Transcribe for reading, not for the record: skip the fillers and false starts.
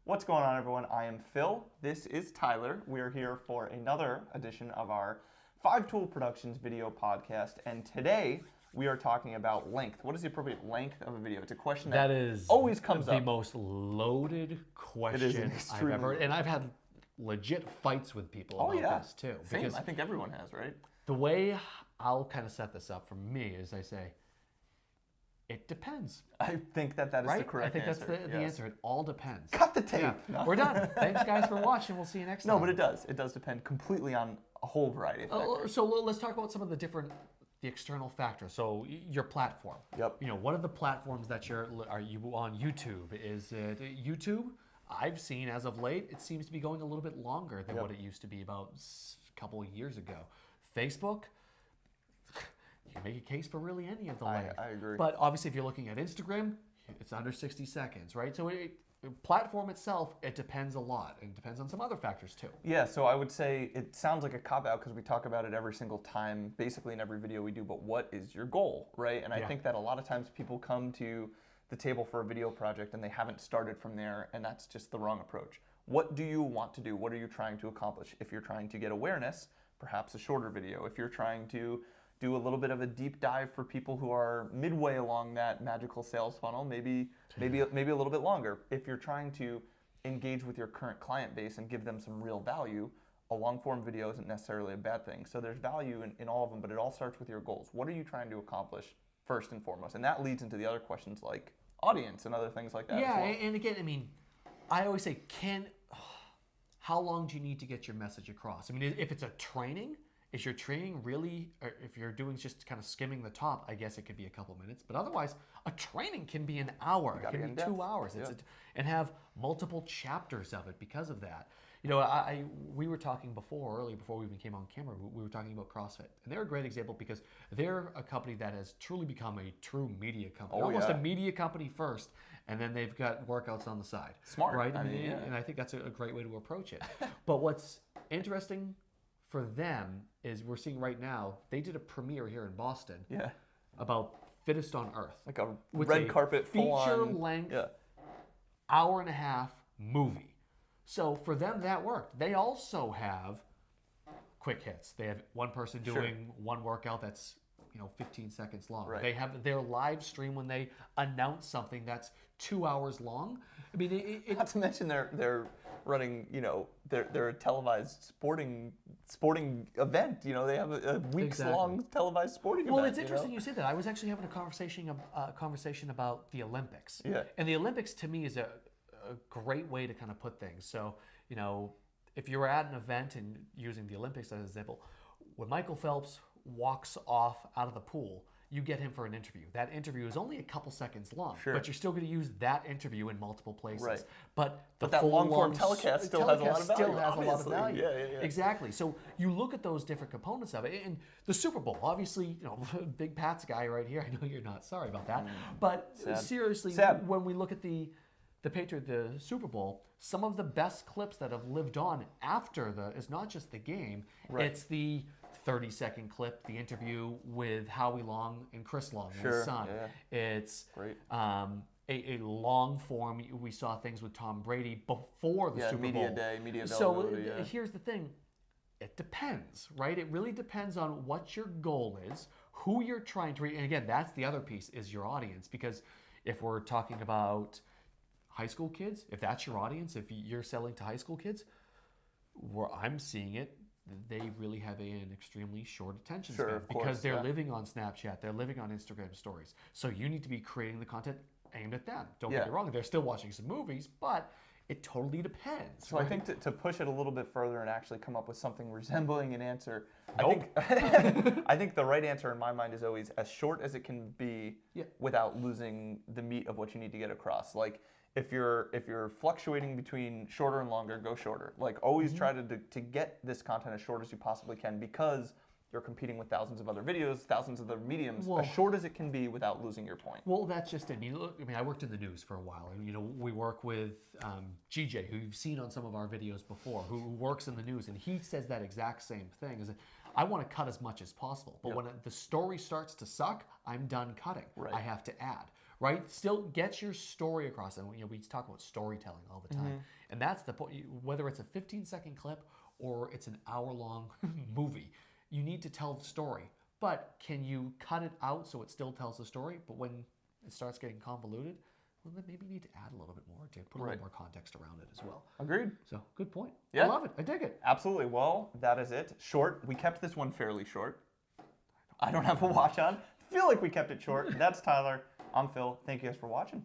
What's going on, everyone? I am Phil. This is Tyler. We're here for another edition of our 5 Tool Productions video podcast, and today we are talking about length. What is the appropriate length of a video? It's a question that is always comes the up. most loaded question I've ever, and I've had legit fights with people about this too. Same. Because I think everyone has, right? the way I'll kind of set this up for me is I say, it depends. I think that is the correct answer. I think that's the answer. It all depends. Cut the tape. Yeah. No. We're done. Thanks, guys, for watching. We'll see you next time. No, but it does. It does depend completely on a whole variety of factors. So let's talk about some of the external factors. So your platform. Yep. You know, what are the platforms that are you on? YouTube? Is it YouTube? I've seen as of late, it seems to be going a little bit longer than what it used to be about a couple of years ago. Facebook. You can make a case for really any of the length. I agree. But obviously, if you're looking at Instagram, it's under 60 seconds, right? So platform itself, it depends a lot. And it depends on some other factors too. Yeah, so I would say it sounds like a cop-out because we talk about it every single time, basically in every video we do, but what is your goal, right? And I think that a lot of times people come to the table for a video project and they haven't started from there, and that's just the wrong approach. What do you want to do? What are you trying to accomplish? If you're trying to get awareness, perhaps a shorter video. If you're trying to do a little bit of a deep dive for people who are midway along that magical sales funnel, maybe a little bit longer. If you're trying to engage with your current client base and give them some real value, a long form video isn't necessarily a bad thing. So there's value in all of them, but it all starts with your goals. What are you trying to accomplish first and foremost? And that leads into the other questions like audience and other things like that. Yeah, as well. and again, I mean, I always say, how long do you need to get your message across? I mean, if it's a training, is your training really, or if you're doing just kind of skimming the top, I guess it could be a couple minutes. But otherwise, a training can be an hour, it can be 2 hours, and have multiple chapters of it because of that. You know, we were talking earlier before we even came on camera, we were talking about CrossFit. And they're a great example because they're a company that has truly become a true media company. Almost a media company first, and then they've got workouts on the side. Smart. Right? And I think that's a great way to approach it. But what's interesting for them is we're seeing right now, they did a premiere here in Boston about Fittest on Earth. Like a red carpet feature-length, hour-and-a-half movie. So for them, that worked. They also have quick hits. They have one person doing one workout that's 15 seconds long. Right. They have their live stream when they announce something that's 2 hours long. I mean, not to mention they're running, they're a televised sporting event. They have a weeks-long televised sporting event. Well, it's interesting you say that. I was actually having a conversation about the Olympics. Yeah. And the Olympics, to me, is a great way to kind of put things. So, if you're at an event and using the Olympics as an example, when Michael Phelps walks off out of the pool, you get him for an interview. That interview is only a couple seconds long, but you're still going to use that interview in multiple places. Right. But that long-form telecast still has a lot of value. Still has a lot of value. Yeah. Exactly. So you look at those different components of it. And the Super Bowl, obviously, Big Pat's guy right here. I know you're not sorry about that. But seriously, when we look at the Super Bowl, some of the best clips that have lived on after is not just the game, it's the 30-second clip, the interview with Howie Long and Chris Long, his son. Yeah. It's great. A long form. We saw things with Tom Brady before the Super Bowl. Media day, media availability. So here's the thing. It depends, right? It really depends on what your goal is, who you're trying to reach. And again, that's the other piece is your audience. Because if we're talking about high school kids, if that's your audience, if you're selling to high school kids, where I'm seeing it, they really have an extremely short attention span because they're living on Snapchat, they're living on Instagram stories. So you need to be creating the content aimed at them. Don't get me wrong, they're still watching some movies, but it totally depends. So I think to push it a little bit further and actually come up with something resembling an answer, Nope. I think the right answer in my mind is always as short as it can be without losing the meat of what you need to get across. Like if you're fluctuating between shorter and longer, go shorter. Like always try to get this content as short as you possibly can because you're competing with thousands of other videos, thousands of other mediums, as short as it can be without losing your point. Well, that's just it. I worked in the news for a while. And, we work with GJ, who you've seen on some of our videos before, who works in the news, and he says that exact same thing. Is that I want to cut as much as possible, but when the story starts to suck, I'm done cutting. I have to add. right? Still get your story across. And we talk about storytelling all the time, and that's the point. Whether it's a 15-second clip or it's an hour-long movie, you need to tell the story. But can you cut it out so it still tells the story? But when it starts getting convoluted, well, then maybe you need to add a little bit more to put a little more context around it as well. Agreed. So good point. Yeah. I love it. I dig it. Absolutely. Well, that is it. Short. We kept this one fairly short. I don't have a watch on. Feel like we kept it short. That's Tyler. I'm Phil. Thank you guys for watching.